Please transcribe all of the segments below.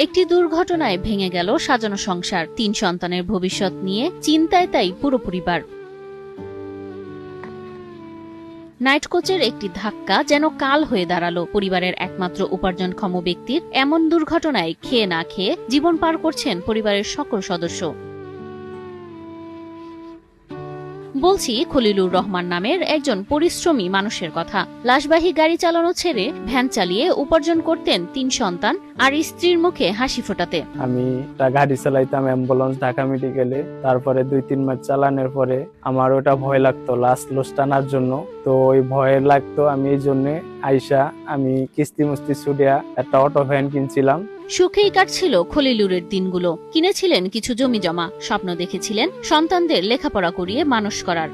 একটি দুর্ঘটনায় ভেঙে গেল সাজানো সংসার, ৩ সন্তানের ভবিষ্যৎ নিয়ে চিন্তায় তাই পুরো পরিবার। নাইট কোচের একটি ধাক্কা যেন কাল হয়ে দাঁড়ালো পরিবারের একমাত্র উপার্জনক্ষম ব্যক্তির। এমন দুর্ঘটনায় খেয়ে না খেয়ে জীবন পার করছেন পরিবারের সকল সদস্য। বলছি খলিলুর রহমান নামের একজন পরিশ্রমী মানুষের কথা। লাশবাহী গাড়ি চালানো ছেড়ে ভ্যান চালিয়ে উপার্জন করতেন ৩ সন্তান আর স্ত্রীর মুখে হাসি ফোটাতে। আমি গাড়ি চালাইতাম অ্যাম্বুলেন্স ঢাকা মেডিকেলে। তারপরে 2-3 মাস চালানোর পরে আমার ওটা ভয় লাগতো লাশ টানার জন্য। তো ওই ভয় লাগতো, আমি এই জন্য আইসা আমি কিস্তি মুস্তি ছুটিয়া একটা অটো ভ্যান কিনছিলাম। সুখেই কাটছিল খলিলুরের দিনগুলো। কিনেছিলেন কিছু জমি জমা, স্বপ্ন দেখেছিলেন সন্তানদের লেখাপড়া করিয়ে মানুষ করার।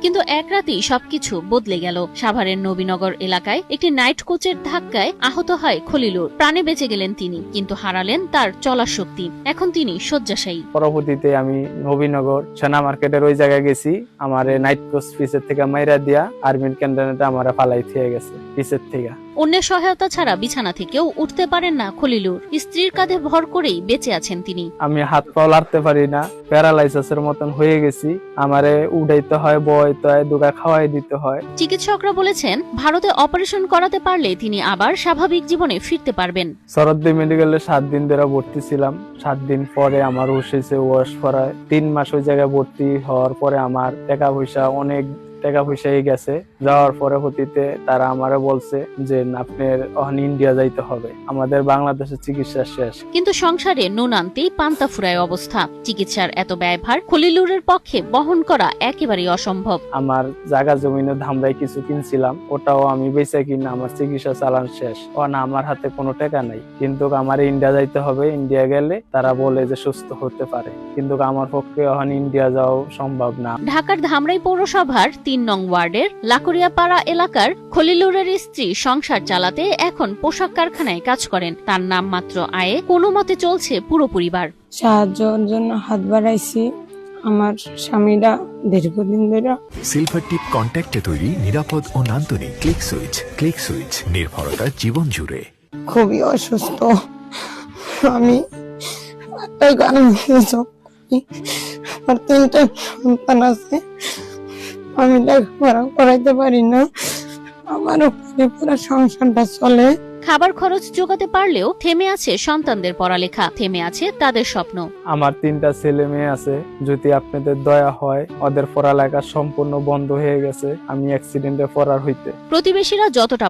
কিন্তু এক রাতেই সবকিছু বদলে গেল। সাভারের নবীনগর এলাকায় একটি নাইট কোচের ধাক্কায় আহত হয় খলিলুর। প্রাণে বেঁচে গেলেন তিনি, কিন্তু হারালেন তার চলার শক্তি। এখন তিনি শয্যাশায়ী। পরবর্তীতে আমি নবীনগর সেনা মার্কেটের ওই জায়গায় গেছি। আমার নাইট কোচ পিসের থেকে মাইরা দিয়া আর্মির ক্যান্টনমেন্টে আমার ফালাই থেকে গেছে পিসের থেকে। অন্যের সহায়তা ছাড়া বিছানা থেকেও উঠতে পারেন না খলিলুর। স্ত্রীর কাঁধে ভর করেই বেঁচে আছেন তিনি। আমি হাত পাও লাড়তে পারি না, প্যারালাইসিসের মতন হয়ে গেছি। আমারে উঠাইতে হয়, বইতে হয়, দুগা খাওয়াই দিতে হয়। চিকিৎসকরা বলেছেন ভারতে অপারেশন করাতে পারলে তিনি আবার স্বাভাবিক জীবনে ফিরতে পারবেন। সরদ্দি মেডিকেলে 7 দিন ধরে ভর্তি ছিলাম। 7 দিন পরে আমার হুশ হয়েছে, ওয়াশ করায় 3 মাস ওই জায়গায় ভর্তি হওয়ার পরে আমার অনেক টাকা পয়সা গেছে। যাওয়ার পরে হতিতে তারা আমারে বলছে যে আপনার ইন্ডিয়া যাইতে হবে, আমাদের বাংলাদেশের চিকিৎসা শেষ। কিন্তু সংসারে নুন আনতেই পান্তা ফুরায় অবস্থা। চিকিৎসার এত ব্যয়ভার খলিলুরের পক্ষে বহন করা একেবারেই অসম্ভব। আমার জায়গা জমিনে ধামরাই কিছু কিনছিলাম, ওটাও আমি বেচে কিনা আমার চিকিৎসা চালান শেষ। আমার হাতে কোনো টাকা নাই, কিন্তু আমার ইন্ডিয়া যাইতে হবে। ইন্ডিয়া গেলে তারা বলে যে সুস্থ হতে পারে, কিন্তু আমার পক্ষে ইন্ডিয়া যাওয়া সম্ভব না। ঢাকার ধামরাই পৌরসভার 3 নং ওয়ার্ডের লাকড়িয়াপাড়া এলাকার খলিলুরের স্ত্রী সংসার চালাতে এখন পোশাক কারখানায় কাজ করেন। তার নাম মাত্র আয়ে কোনো মতে চলছে পুরো পরিবার। সাহায্যের জন্য হাত বাড়াইছি আমার স্বামীরা দীর্ঘদিন ধরে। সিলভার টিপ কন্ট্যাক্টে তৈরি নিরাপদ ও নান্দনিক ক্লিক সুইচ নির্ভরতা জীবন জুড়ে। খুবই অসুস্থ আমি। একটা আমার 3টা সন্তান আছে, আমি লেখাপড়া করাইতে পারি না। আমারও পুরো সংসারটা চলে। খাবার খরচ জোগাতে পারলেও থেমে আছে সন্তানদের পড়ালেখা, থেমে আছে তাদের স্বপ্ন। আমার 3টা ছেলে মেয়ে আছে, যদি আপনাদের দয়া হয় ওদের পড়ালেখা সম্পূর্ণ বন্ধ হয়ে গেছে। আমি অ্যাক্সিডেন্টে পড়ার হইতে। প্রতিবেশীরা যতটা